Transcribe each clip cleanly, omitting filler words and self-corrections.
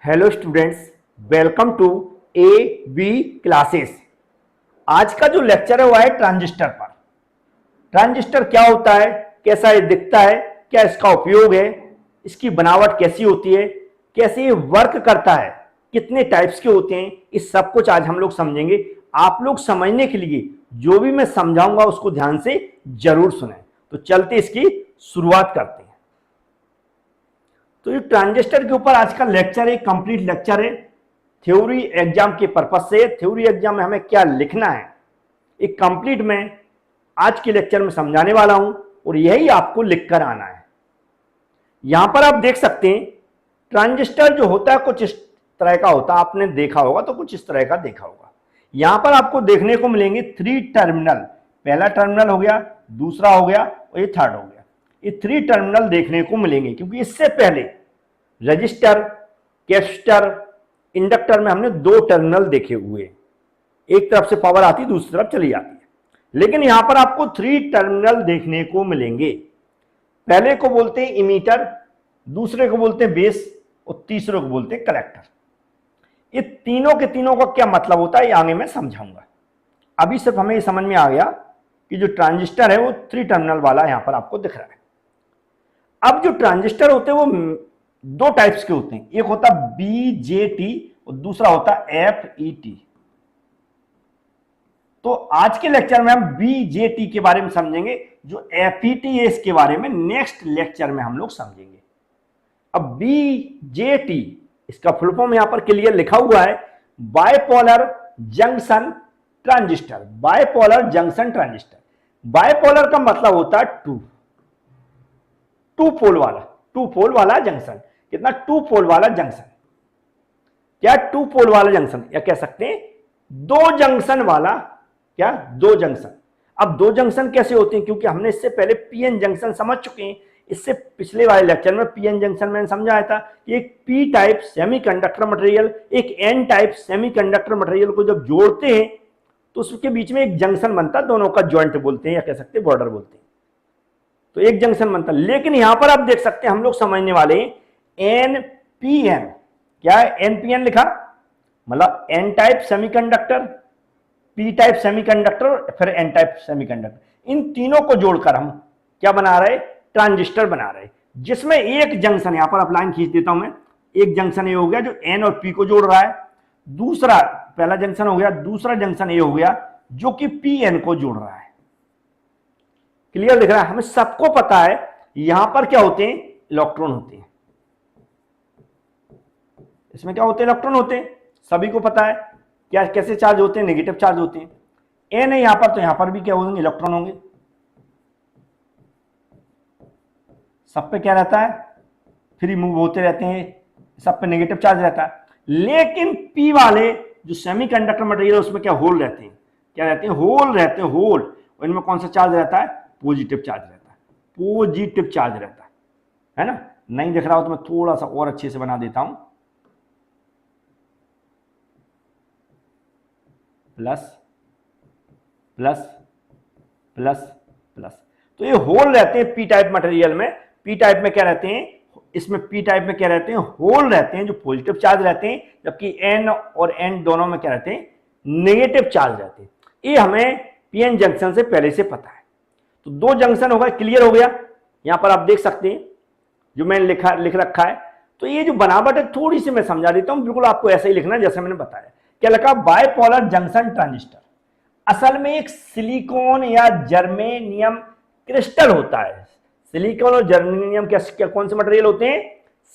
Hello students, welcome to A B classes. आज का जो लेक्चर है वो है ट्रांजिस्टर पर। ट्रांजिस्टर क्या होता है, कैसा ये दिखता है, क्या इसका उपयोग है, इसकी बनावट कैसी होती है, कैसे ये वर्क करता है, कितने टाइप्स के होते हैं, इस सब कुछ आज हम लोग समझेंगे। आप लोग समझने के लिए जो भी मैं समझाऊंगा उसको ध्यान से जरूर सुनें। तो चलते इसकी शुरुआत करते हैं। तो ये ट्रांजिस्टर के ऊपर आज का लेक्चर है, कंप्लीट लेक्चर है। थ्योरी एग्जाम के पर्पज से, थ्योरी एग्जाम में हमें क्या लिखना है एक कंप्लीट में आज के लेक्चर में समझाने वाला हूं और यही आपको लिखकर आना है। यहां पर आप देख सकते हैं ट्रांजिस्टर जो होता है कुछ इस तरह का होता है, आपने देखा होगा तो कुछ इस तरह का देखा होगा। यहां पर आपको देखने को मिलेंगे 3 टर्मिनल। पहला टर्मिनल हो गया, दूसरा हो गया और ये थर्ड हो गया। ये 3 टर्मिनल देखने को मिलेंगे क्योंकि इससे पहले रजिस्टर, कैपेसिटर, इंडक्टर में हमने 2 टर्मिनल देखे हुए। एक तरफ से पावर आती है, दूसरी तरफ चली जाती है, लेकिन यहां पर आपको 3 टर्मिनल देखने को मिलेंगे। पहले को बोलते हैं इमीटर, दूसरे को बोलते हैं बेस और तीसरे को बोलते हैं कलेक्टर। ये तीनों के तीनों का क्या मतलब होता है ये आगे मैं समझाऊंगा। अभी सिर्फ हमें ये समझ में आ गया कि जो ट्रांजिस्टर है वो 3 टर्मिनल वाला यहां पर आपको दिख रहा है। अब जो ट्रांजिस्टर होते हैं वो 2 टाइप्स के होते हैं, एक होता बीजेटी और दूसरा होता एफईटी। तो आज के लेक्चर में हम बीजेटी के बारे में समझेंगे, जो एफईटी है इसके बारे में नेक्स्ट लेक्चर में हम लोग समझेंगे। अब बीजेटी इसका फुल फॉर्म यहां पर क्लियर लिखा हुआ है, bipolar junction transistor. Bipolar junction transistor, bipolar का मतलब होता है टू पोल वाला जंक्शन। कितना? 2 पोल वाला जंक्शन। क्या? 2 पोल वाला जंक्शन, या कह सकते हैं 2 जंक्शन वाला। क्या? 2 जंक्शन। अब 2 जंक्शन कैसे होते हैं, क्योंकि हमने इससे पहले पीएन जंक्शन समझ चुके हैं। इससे पिछले वाले लेक्चर में पीएन जंक्शन मैंने समझाया था कि एक पी टाइप सेमीकंडक्टर मटेरियल एक एन टाइप सेमीकंडक्टर मटेरियल को जब जोड़ते हैं तो उसके बीच में एक जंक्शन बनता है, दोनों का जॉइंट बोलते हैं या कह सकते हैं बॉर्डर बोलते हैं। तो एक जंक्शन बनता है, लेकिन यहां पर आप देख सकते हैं हम लोग समझने वाले एनपीएन। क्या है? एनपीएन लिखा मतलब N type semiconductor, P type semiconductor, फिर एन टाइप सेमीकंडक्टर। इन तीनों को जोड़कर हम क्या बना रहे? ट्रांजिस्टर बना रहे, जिसमें एक जंक्शन, यहां पर आप लाइन खींच देता हूं मैं, एक जंक्शन ये हो गया जो एन और पी को जोड़ रहा है। दूसरा, पहला जंक्शन हो गया, दूसरा जंक्शन ये हो गया जो कि पी एन को जोड़ रहा है। क्लियर दिख रहा है? हमें सबको पता है यहां पर क्या होते हैं? इलेक्ट्रॉन होते हैं। इसमें क्या होते हैं? इलेक्ट्रॉन होते हैं, सभी को पता है। क्या कैसे चार्ज होते हैं? नेगेटिव चार्ज होते हैं। एन है यहां पर, तो यहां पर भी क्या होंगे? इलेक्ट्रॉन होंगे। सब पे क्या रहता है? फ्री मूव होते रहते हैं, सब पे नेगेटिव चार्ज रहता है। लेकिन पी वाले जो सेमीकंडक्टर मटेरियल उसमें क्या होल रहते हैं? क्या रहते हैं? होल रहते हैं, होल। और इनमें कौन सा चार्ज रहता है? पॉजिटिव चार्ज रहता है, पॉजिटिव चार्ज रहता है ना? नहीं दिख रहा हो तो मैं थोड़ा सा और अच्छे से बना देता हूं। Plus plus plus plus. तो ये होल रहते हैं पी टाइप मटेरियल में। पी टाइप में क्या रहते हैं? इसमें पी टाइप में क्या रहते हैं? होल रहते हैं जो पॉजिटिव चार्ज रहते हैं, जबकि एन और एन दोनों में क्या रहते हैं? नेगेटिव चार्ज रहते हैं। ये हमें पीएन जंक्शन से पहले से पता है। तो 2 जंक्शन होगा, क्लियर हो गया। यहां पर आप देख सकते हैं जो मैंने लिख रखा है। तो ये जो बनावट है थोड़ी सी मैं समझा देता हूं, बिल्कुल आपको ऐसा ही लिखना है जैसे मैंने बताया। क्या लिखा? बाइपोलर जंक्शन ट्रांजिस्टर असल में एक सिलिकॉन या जर्मेनियम क्रिस्टल होता है। सिलिकॉन और जर्मेनियम क्या कौन से मटेरियल होते हैं?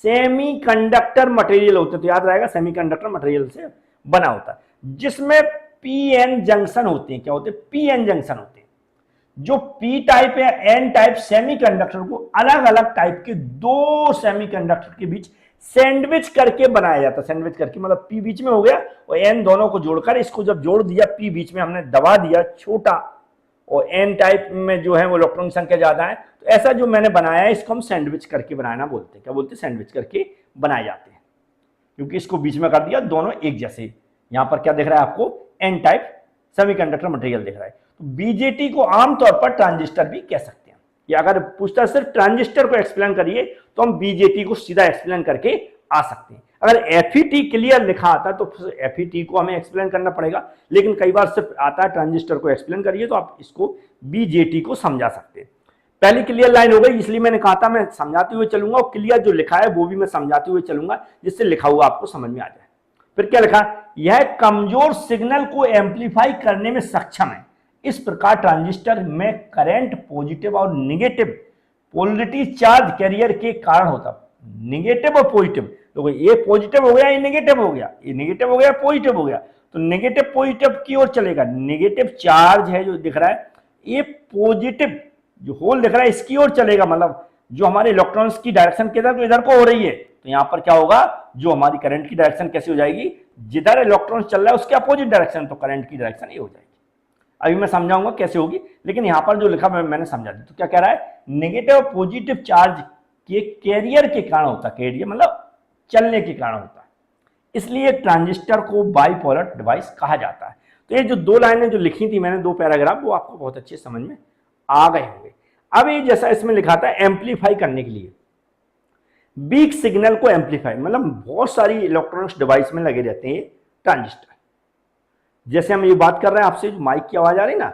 सेमीकंडक्टर मटेरियल होते हैं। तो याद रहेगा सेमीकंडक्टर मटेरियल से बना होता है, जिसमें पीएन जंक्शन होते हैं। क्या होते हैं? पीएन जंक्शन होते हैं। जो पी टाइप या एन टाइप सेमीकंडक्टर को अलग अलग टाइप के 2 सेमीकंडक्टर के बीच सैंडविच करके बनाया जाता है। सैंडविच करके मतलब पी बीच में हो गया और एन दोनों को जोड़कर, इसको जब जोड़ दिया पी बीच में हमने दबा दिया छोटा, और एन टाइप में जो है वो इलेक्ट्रॉन संख्या ज्यादा है, तो ऐसा जो मैंने बनाया है इसको हम सैंडविच करके बनाना बोलते हैं। क्या बोलते हैं? सैंडविच करके बनाए जाते हैं, क्योंकि इसको बीच में कर दिया, दोनों एक जैसे। यहां पर क्या दिख रहा है आपको? एन टाइप सेमीकंडक्टर मटेरियल दिख रहा है। तो बीजेटी को आमतौर पर ट्रांजिस्टर भी कह सकते हैं, या अगर पूछता सिर्फ ट्रांजिस्टर को एक्सप्लेन करिए तो हम बीजेटी को सीधा एक्सप्लेन करके आ सकते हैं। अगर FET क्लियर लिखा आता है तो FET को हमें एक्सप्लेन करना पड़ेगा, लेकिन कई बार सिर्फ आता है ट्रांजिस्टर को एक्सप्लेन करिए, तो आप इसको BJT को समझा सकते हैं। पहली क्लियर लाइन हो गई, इसलिए मैंने कहा था मैं समझाते हुए चलूंगा और क्लियर जो लिखा है वो भी मैं समझाते हुए चलूंगा, जिससे लिखा हुआ आपको समझ में आ जाए। फिर क्या लिखा, यह कमजोर सिग्नल को एम्पलीफाई करने में सक्षम है। इस प्रकार ट्रांजिस्टर में करंट पॉजिटिव और निगेटिव पोलरिटी चार्ज कैरियर के कारण होता। निगेटिव और पॉजिटिव, तो ये पॉजिटिव हो गया, ये निगेटिव हो गया, ये निगेटिव हो गया, पॉजिटिव हो गया, तो निगेटिव पॉजिटिव की ओर चलेगा। निगेटिव चार्ज है जो दिख रहा है, ये पॉजिटिव जो होल दिख रहा है इसकी ओर चलेगा, मतलब जो हमारे इलेक्ट्रॉन्स की डायरेक्शन किधर को, इधर को हो रही है, तो यहां पर क्या होगा, जो हमारी करंट की डायरेक्शन कैसी हो जाएगी, जिधर इलेक्ट्रॉन चल रहा है उसके अपोजिट डायरेक्शन, तो करंट की डायरेक्शन ये हो जाएगी। अभी मैं समझाऊंगा कैसे होगी, लेकिन यहां पर जो लिखा मैंने समझा दिया। तो क्या कह रहा है, नेगेटिव और पॉजिटिव चार्ज के कैरियर के कारण होता है, कैरियर मतलब चलने के कारण होता है, इसलिए ट्रांजिस्टर को बाइपोलर डिवाइस कहा जाता है। तो ये जो दो लाइनें जो लिखी थी मैंने, दो पैराग्राफ, वो आपको बहुत अच्छे समझ में आ गए होंगे। अब ये जैसा इसमें लिखा था एम्पलीफाई करने के लिए, वीक सिग्नल को एम्पलीफाई, मतलब बहुत सारी इलेक्ट्रॉनिक्स डिवाइस में लगे रहते हैं ट्रांजिस्टर। जैसे हम ये बात कर रहे हैं आपसे, जो माइक की आवाज आ रही ना,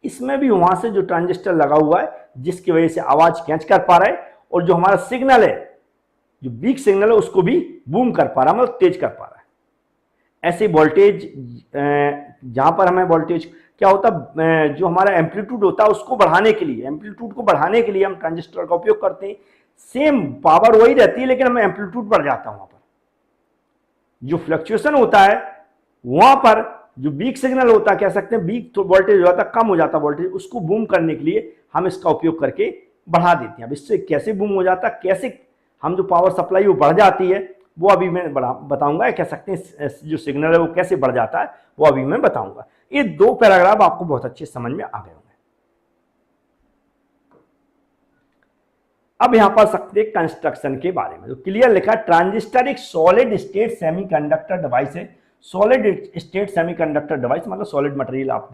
इसमें भी वहां से जो ट्रांजिस्टर लगा हुआ है जिसकी वजह से आवाज कैच कर पा रहा है, और जो हमारा सिग्नल है, जो वीक सिग्नल है, उसको भी बूम कर पा रहा है, मतलब तेज कर पा रहा है। ऐसे वोल्टेज, जहां पर हमें वोल्टेज क्या होता है, जो हमारा एम्पलीट्यूड होता है उसको बढ़ाने के लिए, एम्पलीट्यूड को बढ़ाने के लिए हम ट्रांजिस्टर का उपयोग करते हैं। सेम पावर वही रहती है, लेकिन हमें एम्पलीट्यूड बढ़ जाता है। वहां पर जो फ्लक्चुएशन होता है, वहां पर जो वीक सिग्नल होता है, कह सकते हैं वीक तो वोल्टेज होता है, कम हो जाता है वोल्टेज, उसको बूम करने के लिए हम इसका उपयोग करके बढ़ा देते हैं। अब इससे कैसे बूम हो जाता है, कैसे हम जो पावर सप्लाई वो बढ़ जाती है, वो अभी मैं बताऊंगा। कह सकते हैं जो सिग्नल है वो कैसे बढ़ जाता है, वो अभी मैं बताऊंगा। ये दो पैराग्राफ आपको बहुत अच्छे समझ में आ गए होंगे। अब यहां पर सकते हैं कंस्ट्रक्शन के बारे में, तो क्लियर लिखा, ट्रांजिस्टर एक सॉलिड स्टेट सेमीकंडक्टर डिवाइस है। सॉलिड स्टेट सेमीकंडक्टर डिवाइस मतलब सॉलिड मटेरियल आप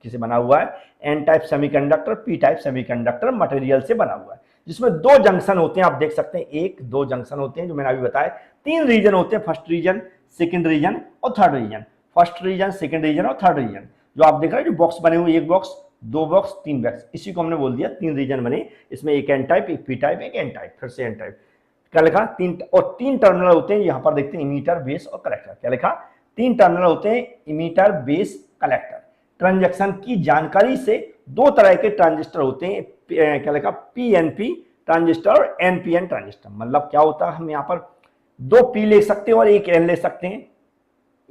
किसे बना हुआ है, N type semiconductor, P type semiconductor material से बना हुआ है, जिसमें दो जंक्शन होते हैं। आप देख सकते हैं, एक दो जंक्शन होते हैं जो मैंने अभी बताया। तीन रीजन होते हैं, फर्स्ट रीजन, सेकंड रीजन और third region. First region, second region और थर्ड रीजन, जो आप देख रहे हैं जो बॉक्स बने हुए, एक बॉक्स, दो बॉक्स, तीन बॉक्स, इसी को हमने बोल दिया तीन रीजन बने। इसमें एक एन टाइप, एक पी टाइप, एक एन टाइप, फिर से एन टाइप। क्या लिखा, तीन, और तीन टर्मिनल होते हैं। यहां पर देखते हैं इमीटर, बेस और कलेक्टर। क्या लिखा, तीन टर्मिनल होते हैं, इमीटर, बेस, कलेक्टर। ट्रांजैक्शन की जानकारी से दो तरह के ट्रांजिस्टर होते हैं, क्या लिखा, पीएनपी ट्रांजिस्टर और एनपीएन ट्रांजिस्टर। मतलब क्या होता है, हम यहाँ पर दो पी ले सकते हैं और एक एन ले सकते हैं,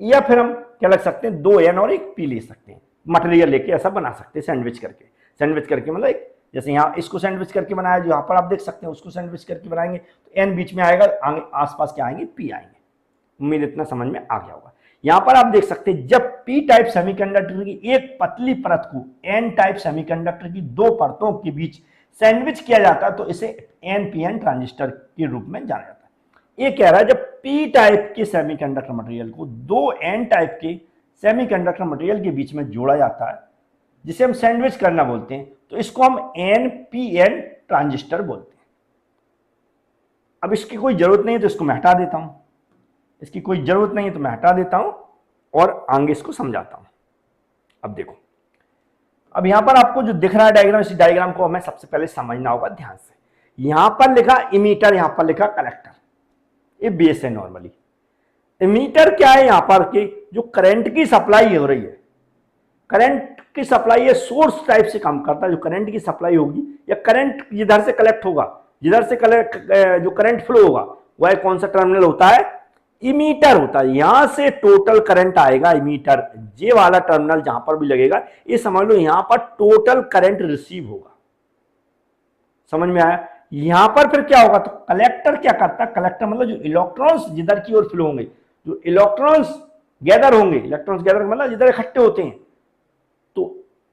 या फिर हम क्या लग सकते हैं, दो एन और एक पी ले सकते हैं। मटेरियल लेके ऐसा बना सकते हैं, सैंडविच करके। सैंडविच करके मतलब एक, जैसे यहाँ इसको सैंडविच करके बनाया, जो यहाँ पर आप देख सकते हैं उसको सैंडविच करके बनाएंगे, तो एन बीच में आएगा, आगे आसपास क्या आएंगे, पी आएंगे। उम्मीद इतना समझ में आ गया होगा। यहां पर आप देख सकते हैं, जब पी टाइप सेमीकंडक्टर की एक पतली परत को एन टाइप सेमीकंडक्टर की दो परतों के बीच सैंडविच किया जाता है, तो इसे एनपीएन ट्रांजिस्टर के रूप में जाना जाता है। ये कह रहा है, जब पी टाइप के सेमीकंडक्टर मटेरियल को दो एन टाइप के सेमीकंडक्टर मटेरियल के बीच में जोड़ा जाता है, जिसे हम सैंडविच करना बोलते हैं, तो इसको हम एनपीएन ट्रांजिस्टर बोलते हैं। अब इसकी कोई जरूरत नहीं है तो इसको मैं हटा देता हूं, इसकी कोई जरूरत नहीं है तो मैं हटा देता हूं और आगे इसको समझाता हूं। अब देखो, अब यहां पर आपको जो दिख रहा है डायग्राम, इस डायग्राम को हमें सबसे पहले समझना होगा ध्यान से। यहां पर लिखा इमीटर, यहां पर लिखा कलेक्टर, ये बेस है नॉर्मली। इमीटर क्या है, यहां पर के जो करंट की सप्लाई हो रही है, करंट की सप्लाई है, सोर्स टाइप से काम करता है। जो करंट की सप्लाई होगी या करंट जिधर से कलेक्ट होगा, जिधर से जो करंट फ्लो होगा, वह कौन सा टर्मिनल होता है, इमीटर होता है। यहां से टोटल करंट आएगा, इमीटर, ये वाला टर्मिनल जहां पर भी लगेगा, ये समझ लो यहां पर टोटल करंट रिसीव होगा। समझ में आया। यहां पर फिर क्या होगा, तो कलेक्टर क्या करता है, कलेक्टर मतलब जो इलेक्ट्रॉन्स जिधर की ओर फ्लो होंगे, जो इलेक्ट्रॉन्स गैदर होंगे, इलेक्ट्रॉन्स गैदर मतलब जिधर इकट्ठे होते हैं, तो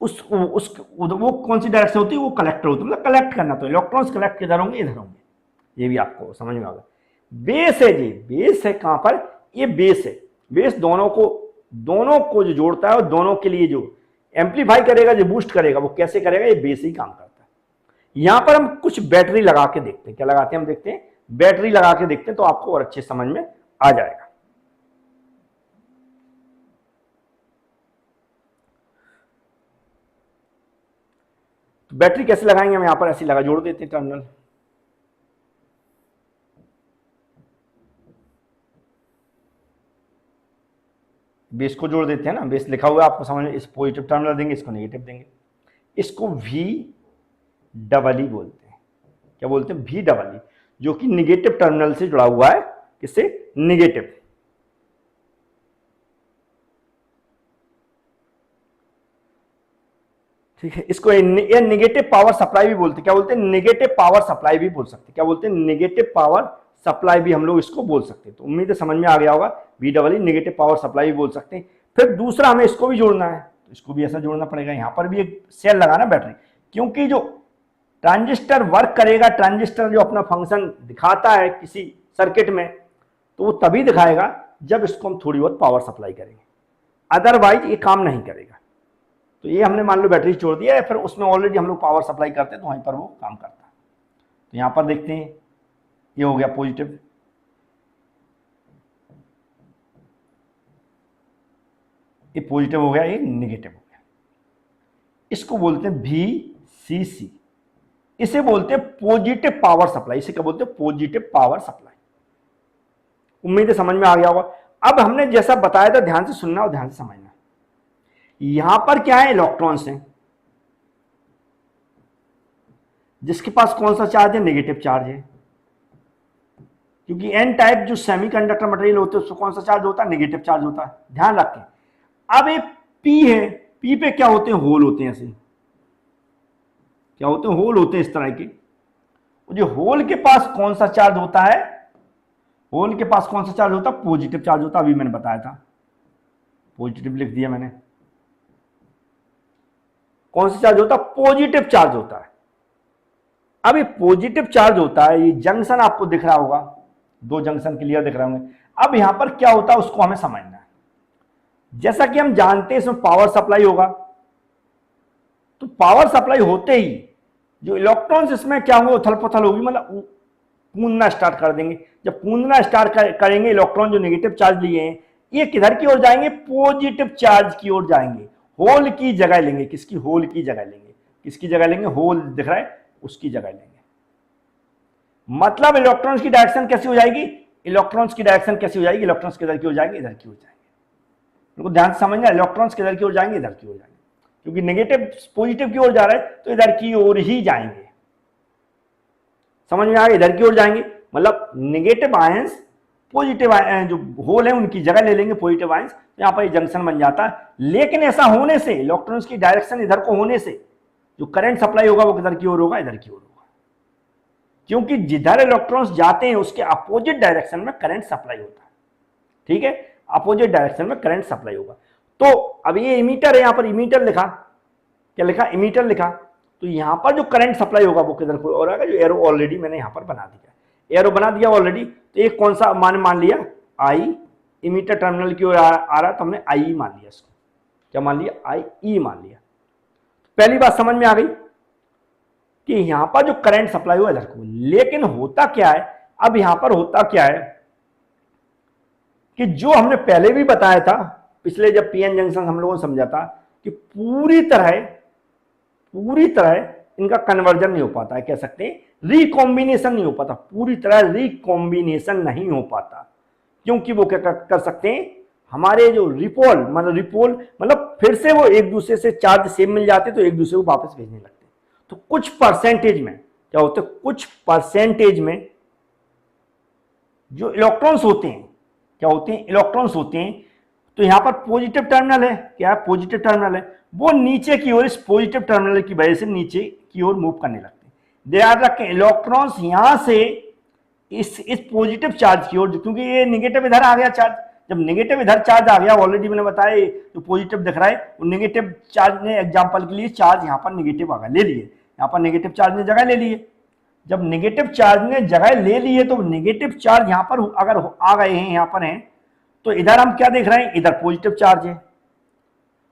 वो कौन सी डायरेक्शन होती है, वो कलेक्टर होती है, मतलब कलेक्ट करना। तो इलेक्ट्रॉन्स कलेक्ट किधर होंगे, इधर होंगे। ये भी आपको समझ में आएगा। बेस है जी, बेस है कहां पर, ये बेस है। बेस दोनों को जो जोड़ता है और दोनों के लिए जो एम्पलीफाई करेगा, जो बूस्ट करेगा, वो कैसे करेगा, ये बेस ही काम करता है। यहां पर हम कुछ बैटरी लगा के देखते हैं, क्या लगाते हैं हम देखते हैं, बैटरी लगा के देखते हैं, तो आपको और अच्छे समझ में आ जाएगा। तो बैटरी कैसे लगाएंगे, हम यहां पर ऐसे लगा जोड़ देते हैं टर्मिनल। बेस को जोड़ देते हैं ना, बेस लिखा हुआ है आपको समझ में, इस पॉजिटिव टर्मिनल देंगे, इसको नेगेटिव देंगे। इसको वी डबल ई बोलते हैं। क्या बोलते हैं? वी डबल ई, जो कि निगेटिव टर्मिनल से जुड़ा हुआ है। किससे? निगेटिव। ठीक है, इसको ये निगेटिव पावर सप्लाई भी बोलते हैं। क्या बोलते हैं? निगेटिव पावर सप्लाई भी बोल सकते हैं। क्या बोलते हैं? निगेटिव पावर सप्लाई भी हम लोग इसको बोल सकते हैं। तो उम्मीद है समझ में आ गया होगा। V double E negative power supply भी बोल सकते हैं। फिर दूसरा हमें इसको भी जोड़ना है, तो इसको भी ऐसा जोड़ना पड़ेगा। यहां पर भी एक सेल लगाना बैटरी, क्योंकि जो ट्रांजिस्टर वर्क करेगा, ट्रांजिस्टर जो अपना फंक्शन दिखाता है किसी सर्किट में, तो वो तभी दिखाएगा जब इसको हम थोड़ी बहुत पावर सप्लाई करेंगे, अदरवाइज ये काम नहीं करेगा। तो ये हमने मान लो बैटरी जोड़ दिया है, फिर उसमें ऑलरेडी हम लोग पावर सप्लाई करते हैं, तो वहीं पर वो काम करता है। तो यहां पर देखते हैं, ये हो गया पॉजिटिव, ये पॉजिटिव हो गया, ये नेगेटिव हो गया। इसको बोलते हैं VCC, इसे बोलते हैं पॉजिटिव पावर सप्लाई। इसे क्या बोलते हैं? Positive power supply. उम्मीद है समझ में आ गया होगा। अब हमने जैसा बताया था, ध्यान से सुनना और ध्यान से समझना। यहां पर क्या है? इलेक्ट्रॉन्स हैं, जिसके पास कौन सा चार्ज है? नेगेटिव चार्ज है, क्योंकि एन टाइप जो सेमीकंडक्टर मटेरियल होते हैं उसको कौन सा चार्ज होता है? नेगेटिव चार्ज होता है। ध्यान रखें। अब एक पी है, पी पे क्या होते हैं? होल होते हैं। ऐसे क्या होते हैं? होल होते हैं इस तरह के। जो होल के पास कौन सा चार्ज होता है? होल के पास कौन सा चार्ज होता है? पॉजिटिव चार्ज होता है। अभी मैंने बताया था, पॉजिटिव लिख दिया मैंने। कौन सा चार्ज होता है? पॉजिटिव चार्ज होता है। अब ये पॉजिटिव चार्ज होता है, ये जंक्शन आपको दिख रहा होगा, दो जंक्शन क्लियर दिख रहे होंगे। अब यहां पर क्या होता है उसको हमें समझना है। जैसा कि हम जानते हैं इसमें पावर सप्लाई होगा, तो पावर सप्लाई होते ही जो इलेक्ट्रॉन्स इसमें क्या होगा? उथल पुथल होगी, मतलब कूदना स्टार्ट कर देंगे। जब कूदना स्टार्ट करेंगे, इलेक्ट्रॉन जो नेगेटिव चार्ज लिए हैं ये किधर की ओर जाएंगे? पॉजिटिव चार्ज की ओर जाएंगे। होल की जगह लेंगे। किसकी? होल की जगह लेंगे। किसकी जगह लेंगे? होल दिख रहा है उसकी जगह लेंगे। मतलब इलेक्ट्रॉन्स की डायरेक्शन कैसी हो जाएगी? इलेक्ट्रॉन्स की डायरेक्शन कैसी हो जाएगी? इलेक्ट्रॉन्स किधर की ओर जाएंगे? इधर की ओर जाएंगे। उनको ध्यान से समझना, इलेक्ट्रॉन्स किधर की ओर जाएंगे? इधर की ओर जाएंगे, क्योंकि नेगेटिव पॉजिटिव की ओर जा रहा है तो इधर की ओर ही जाएंगे। समझ में आ गया? इधर की ओर जाएंगे, मतलब नेगेटिव आयंस पॉजिटिव जो होल है उनकी जगह ले लेंगे, पॉजिटिव आयंस। तो यहां पर जंक्शन बन जाता है। लेकिन ऐसा होने से, इलेक्ट्रॉन्स की डायरेक्शन इधर को होने से, जो करंट सप्लाई होगा वो किधर की ओर होगा? इधर की ओर होगा, क्योंकि जिधर इलेक्ट्रॉन्स जाते हैं उसके अपोजिट डायरेक्शन में करंट सप्लाई होता है। ठीक है, अपोजिट डायरेक्शन में करंट सप्लाई होगा। तो अब ये इमीटर है, यहां पर इमीटर लिखा, क्या लिखा? इमीटर लिखा। तो यहां पर जो करंट सप्लाई होगा वो किधर को होगा? जो एरो ऑलरेडी मैंने यहां पर बना दिया, एरो बना दिया ऑलरेडी। तो एक कौन सा मान लिया? आई। इमीटर टर्मिनल की ओर आ रहा है तो हमने आई मान लिया इसको। क्या मान लिया? आई ई मान लिया। पहली बात समझ में आ गई कि यहां पर जो करंट सप्लाई हुआ इधर को। लेकिन होता क्या है? अब यहां पर होता क्या है कि जो हमने पहले भी बताया था, पिछले जब पीएन जंक्शन हम लोगों ने समझा था कि पूरी तरह इनका कन्वर्जन नहीं हो पाता है, कह सकते हैं रिकॉम्बिनेशन नहीं हो पाता, पूरी तरह रिकॉम्बिनेशन नहीं हो पाता। क्योंकि वो क्या कर सकते हैं? हमारे जो रिपोल मतलब फिर से वो एक दूसरे से चार्ज सेम मिल जाते तो एक दूसरे को वापस भेजने लगते। तो कुछ परसेंटेज में क्या होता है? कुछ परसेंटेज में जो इलेक्ट्रॉन्स होते हैं, क्या होते हैं? इलेक्ट्रॉन्स होते हैं। तो यहां पर पॉजिटिव टर्मिनल है, क्या है? पॉजिटिव टर्मिनल है, वो नीचे की ओर, इस पॉजिटिव टर्मिनल की वजह से नीचे की ओर मूव करने लगते हैं। ध्यान रखें, इलेक्ट्रॉन्स यहां से इस पॉजिटिव चार्ज की ओर, क्योंकि ये नेगेटिव इधर आ गया चार्ज, जब नेगेटिव इधर चार्ज आ गया, ऑलरेडी मैंने बताया जो पॉजिटिव दिख रहा है वो नेगेटिव चार्ज ने, एग्जांपल के लिए चार्ज यहां पर नेगेटिव आ गया, ले लिए, यहां पर नेगेटिव चार्ज ने जगह ले लिए। जब नेगेटिव चार्ज ने जगह ले लिए तो नेगेटिव चार्ज यहां पर अगर आ गए हैं, यहां पर हैं, तो इधर हम क्या देख रहे हैं? इधर पॉजिटिव चार्ज है।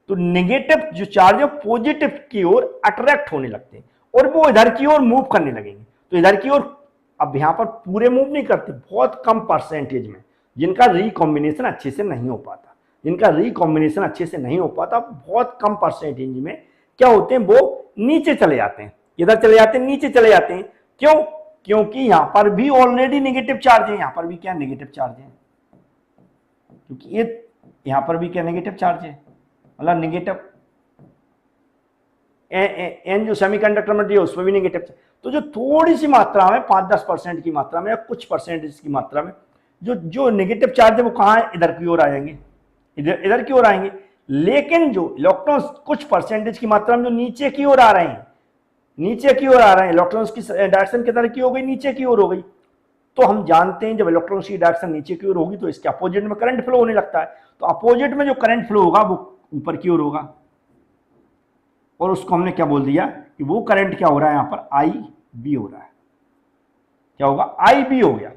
तो नेगेटिव जो चार्ज है पॉजिटिव की ओर अट्रैक्ट होने लगते हैं और वो इधर की ओर मूव करने लगेंगे। तो इधर की ओर अब यहां पर पूरे मूव नहीं करते, बहुत कम परसेंटेज में। जिनका रिकॉम्बिनेशन अच्छे से नहीं हो पाता, जिनका रिकॉम्बिनेशन अच्छे से नहीं हो पाता, बहुत कम परसेंटेज में क्या होते हैं, वो नीचे चले जाते हैं। इधर चले जाते हैं, नीचे चले जाते हैं। क्यों? क्योंकि यहां पर भी ऑलरेडी नेगेटिव चार्ज है, यहां पर भी क्या नेगेटिव चार्ज है, क्योंकि ये यहां पर भी क्या नेगेटिव चार्ज है, मतलब नेगेटिव एन जो सेमीकंडक्टर मटेरियल उसमें भी नेगेटिव। तो जो थोड़ी सी मात्रा में 5-10% की मात्रा में या कुछ परसेंटेज की मात्रा में जो नेगेटिव चार्ज है वो कहाँ है, इधर की ओर आएंगे, इधर की ओर आएंगे। लेकिन जो इलेक्ट्रॉन्स कुछ परसेंटेज की मात्रा में जो नीचे की ओर आ रहे हैं, नीचे की ओर आ रहे हैं, इलेक्ट्रॉन्स की डायरेक्शन किधर की हो गई, नीचे की ओर हो गई। तो हम जानते हैं जब इलेक्ट्रॉन्स की डायरेक्शन नीचे की ओर होगी तो इसके अपोजिट में करंट फ्लो होने लगता है। तो अपोजिट में जो करंट फ्लो होगा वो ऊपर की ओर होगा, और उसको हमने क्या बोल दिया कि वो करंट क्या हो रहा है, यहां पर आई बी हो रहा है। क्या होगा, आई बी हो गया।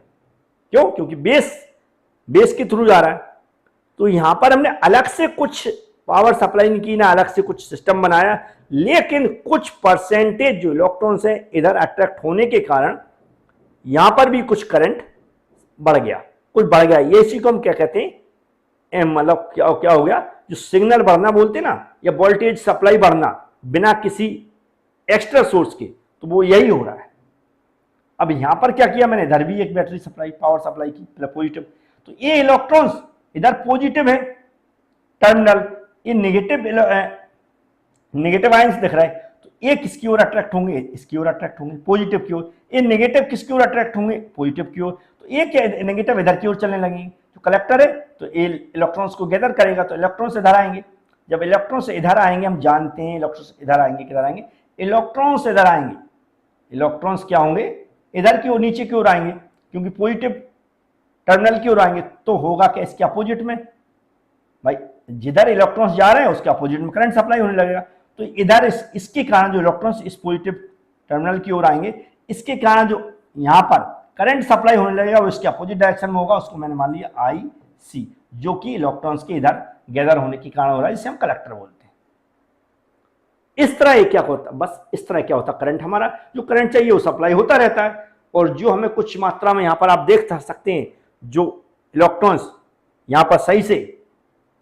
क्यों? क्योंकि बेस के थ्रू जा रहा है। तो यहां पर हमने अलग से कुछ पावर सप्लाई नहीं की ना, अलग से कुछ सिस्टम बनाया, लेकिन कुछ परसेंटेज जो इलेक्ट्रॉन्स है इधर अट्रैक्ट होने के कारण यहां पर भी कुछ करंट बढ़ गया, कुछ बढ़ गया। ये इसी को हम क्या कहते हैं, मतलब क्या हो गया, जो सिग्नल बढ़ना बोलते हैं ना, या वोल्टेज सप्लाई बढ़ना बिना किसी एक्स्ट्रा सोर्स के, तो वो यही हो रहा है। अब यहां पर क्या किया मैंने, इधर भी एक बैटरी सप्लाई, पावर सप्लाई की पॉजिटिव। तो ये इलेक्ट्रॉन्स इधर पॉजिटिव है टर्मिनल, ये नेगेटिव आयंस दिख रहा है, तो ये किसकी ओर अट्रैक्ट होंगे, इसकी ओर अट्रैक्ट होंगे, पॉजिटिव की ओर। ये नेगेटिव किसकी ओर अट्रैक्ट होंगे, पॉजिटिव की ओर। तो ये क्या नेगेटिव इधर की ओर चलने लगेंगे। जो कलेक्टर है तो ये इलेक्ट्रॉन्स को गैदर करेगा, तो इलेक्ट्रॉन्स इधर आएंगे। जब इलेक्ट्रॉन्स इधर आएंगे, हम जानते हैं इलेक्ट्रॉन्स इधर आएंगे, किधर आएंगे, इलेक्ट्रॉन्स इधर आएंगे। इलेक्ट्रॉन्स क्या होंगे, इधर की ओर, नीचे की ओर आएंगे, क्योंकि पॉजिटिव टर्मिनल की ओर आएंगे। तो होगा क्या, इसके अपोजिट में भाई, जिधर इलेक्ट्रॉन्स जा रहे हैं उसके अपोजिट में करंट सप्लाई होने लगेगा। तो इधर इसके कारण जो इलेक्ट्रॉन्स इस पॉजिटिव टर्मिनल की ओर आएंगे, इसके कारण जो यहां पर करंट सप्लाई होने लगेगा वो इसके अपोजिट डायरेक्शन में होगा। उसको मैंने मान लिया आई सी, जो कि इलेक्ट्रॉन्स के इधर गैदर होने के कारण हो रहा है, जिसे हम कलेक्टर बोलते हैं। इस तरह ये क्या होता, बस इस तरह क्या होता, करंट हमारा जो करंट चाहिए वो सप्लाई होता रहता है। और जो हमें कुछ मात्रा में यहां पर आप देख सकते हैं, जो इलेक्ट्रॉन्स यहां पर सही से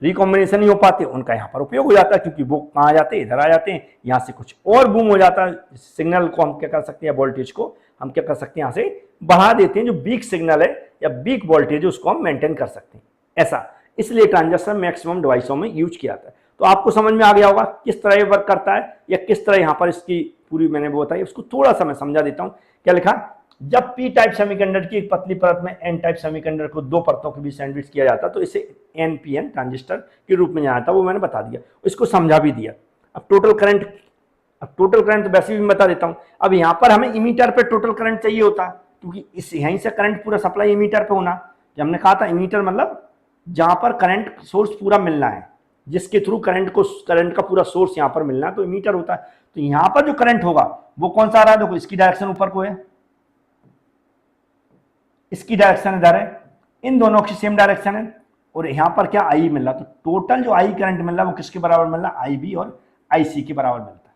रिकॉम्बिनेशन नहीं हो पाते, उनका यहाँ पर उपयोग हो जाता है, क्योंकि वो कहाँ जाते हैं, इधर आ जाते हैं। यहाँ से कुछ और बूम हो जाता है, सिग्नल को हम क्या कर सकते हैं, वोल्टेज को हम क्या कर सकते हैं, यहाँ से बढ़ा देते हैं। जो वीक सिग्नल है या वीक वोल्टेज है उसको हम मेंटेन कर सकते हैं, ऐसा। इसलिए ट्रांजिस्टर मैक्सिमम डिवाइसों में यूज किया जाता है। तो आपको समझ में आ गया होगा किस तरह ये वर्क करता है, या किस तरह यहाँ पर इसकी पूरी मैंने वो बताई। उसको थोड़ा सा मैं समझा देता हूँ। क्या लिखा, जब पी टाइप सेमीकंडक्टर की एक पतली परत में एन टाइप सेमीकंडक्टर को दो परतों के बीच सैंडविच किया जाता, तो इसे एनपीएन ट्रांजिस्टर के रूप में जाना था, वो मैंने बता दिया, इसको समझा भी दिया। अब टोटल करंट तो वैसे भी बता देता हूं। अब यहां पर हमें इमीटर पे टोटल करंट चाहिए होता, क्योंकि इस यहीं से करंट पूरा सप्लाई इमीटर पे होना। जब हमने कहा था इमीटर मतलब जहां पर करंट सोर्स पूरा मिलना है, जिसके थ्रू करंट का पूरा सोर्स यहां पर मिलना है, तो इमीटर होता है। तो यहां पर जो करंट होगा वो कौन सा आ रहा है, देखो इसकी डायरेक्शन ऊपर को है, इसकी डायरेक्शन इधर है, इन दोनों की सेम डायरेक्शन है, और यहां पर क्या आई मिल रहा। तो टोटल जो आई करंट मिल रहा है वो किसके बराबर मिल रहा है, आई बी और आई सी के बराबर मिलता है।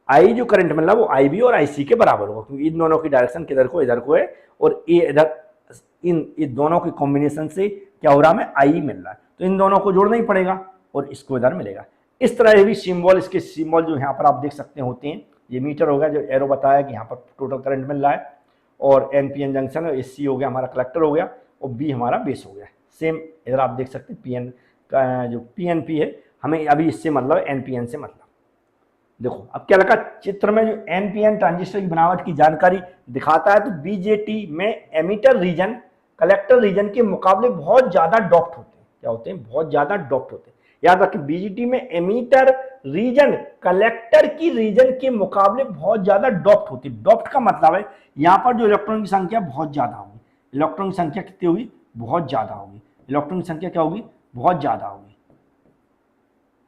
आई जो करंट मिल रहा है वो आई बी और आई सी के बराबर होगा, क्योंकि इन दोनों की डायरेक्शन किधर को, इधर को है, और ये इधर इन दोनों के कॉम्बिनेशन से क्या हो रहा है, हमें आई मिल रहा है। तो इन दोनों को जोड़ना ही पड़ेगा और इसको इधर मिलेगा। इस तरह भी सिंबल, इसके सिंबल जो यहाँ पर आप देख सकते होते हैं, ये मीटर हो गया, जो एरो बताया कि यहाँ पर टोटल करंट मिल रहा है, और एनपीएन जंक्शन है, एससी हो गया हमारा कलेक्टर हो गया, और बी हमारा बेस हो गया। सेम इधर आप देख सकते हैं पीएन का जो पीएनपी है, हमें अभी इससे मतलब एनपीएन से मतलब। देखो अब क्या लगा, चित्र में जो एनपीएन ट्रांजिस्टर की बनावट की जानकारी दिखाता है, तो बीजेटी में एमीटर रीजन कलेक्टर रीजन के मुकाबले बहुत ज्यादा डॉप्ट होते हैं। क्या होते हैं, बहुत ज्यादा डॉप्ट होते हैं। याद रखिए, बीजेटी में एमीटर रीजन कलेक्टर की रीजन के मुकाबले बहुत ज्यादा डॉप्ट होती है। डॉप्ट का मतलब है यहां पर जो इलेक्ट्रॉन की संख्या बहुत ज्यादा होगी। इलेक्ट्रॉन की संख्या कितनी होगी, बहुत ज्यादा होगी। इलेक्ट्रॉन की संख्या क्या होगी, बहुत ज्यादा होगी।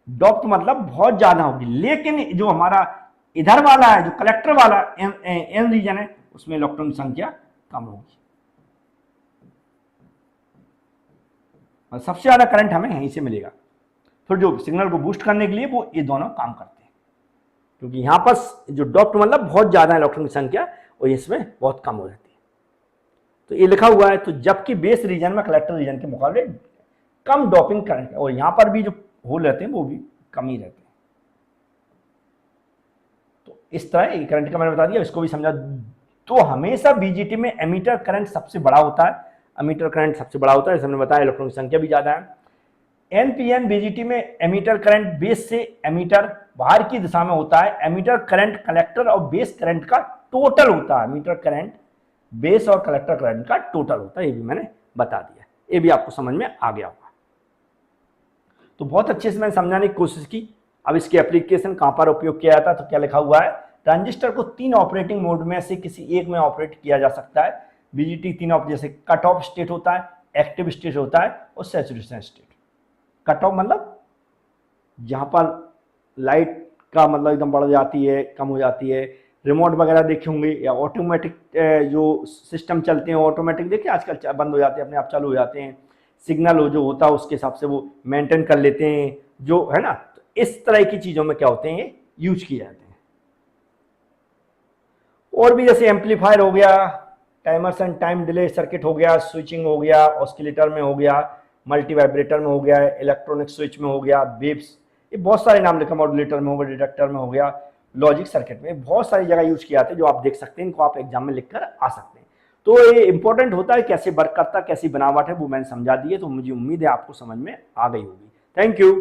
डॉप्ट मतलब बहुत ज्यादा होगी। लेकिन जो हमारा इधर वाला है, जो कलेक्टर वाला एन रीजन है, उसमें इलेक्ट्रॉन की संख्या कम होगी। और सबसे ज्यादा करंट हमें यहीं से मिलेगा। फिर जो सिग्नल को बूस्ट करने के लिए वो ये दोनों काम करते हैं, क्योंकि यहां पर जो डॉप्ट मतलब बहुत ज्यादा इलेक्ट्रॉन की संख्या, और इसमें बहुत कम हो जाती है। तो ये लिखा हुआ है, तो जबकि बेस रीजन में कलेक्टर रीजन के मुकाबले कम डोपिंग करंट, और यहां पर भी जो होल रहते हैं वो भी कम ही रहते हैं। तो इस तरह करंट का मैंने बता दिया, इसको भी समझा। तो हमेशा बीजीटी में एमीटर करंट सबसे बड़ा होता है, एमीटर करंट सबसे बड़ा होता है, जैसे हमने बताया इलेक्ट्रॉन की संख्या भी ज्यादा है। एनपीएन बीजीटी में एमीटर करंट बेस से एमीटर बाहर की दिशा में होता है। एमीटर करंट कलेक्टर और बेस करंट का टोटल होता है, एमीटर करंट बेस और कलेक्टर करंट का टोटल होता है, ये भी मैंने बता दिया, ये भी आपको समझ में आ गया होगा। तो बहुत अच्छे से मैंने समझाने की कोशिश की। अब इसकी एप्लीकेशन कहां पर उपयोग किया जाता है, तो क्या लिखा हुआ है, ट्रांजिस्टर को 3 ऑपरेटिंग मोड में से किसी एक में ऑपरेट किया जा सकता है। बीजीटी 3 जैसे कट ऑफ स्टेट होता है, एक्टिव स्टेट होता है और सैचुरेशन स्टेट। कट ऑफ मतलब जहां पर लाइट का मतलब एकदम बढ़ जाती है, कम हो जाती है, रिमोट वगैरह देखे होंगे, या ऑटोमेटिक जो सिस्टम चलते हैं ऑटोमेटिक देखे आजकल बंद हो जाते हैं, अपने आप चालू हो जाते हैं, सिग्नल हो जो होता है उसके हिसाब से वो मेंटेन कर लेते हैं, जो है ना। तो इस तरह की चीजों में क्या होते हैं, ये यूज किए जाते हैं। और भी जैसे एम्पलीफायर हो गया, timers and time delay circuit हो गया, स्विचिंग हो गया, ऑस्किलेटर में हो गया, मल्टी वाइब्रेटर में हो गया, इलेक्ट्रॉनिक स्विच में हो गया, वेव्स, ये बहुत सारे नाम लिखा, मॉड्यूलेटर में हो गया, डिटेक्टर में हो गया, लॉजिक सर्किट में, बहुत सारी जगह यूज किए जाते हैं, जो आप देख सकते हैं, इनको आप एग्जाम में लिखकर आ सकते हैं। तो ये इंपॉर्टेंट होता है, कैसे वर्क करता है, कैसी बनावट है, वो मैंने समझा दी है। तो मुझे उम्मीद है आपको समझ में आ गई होगी। Thank you.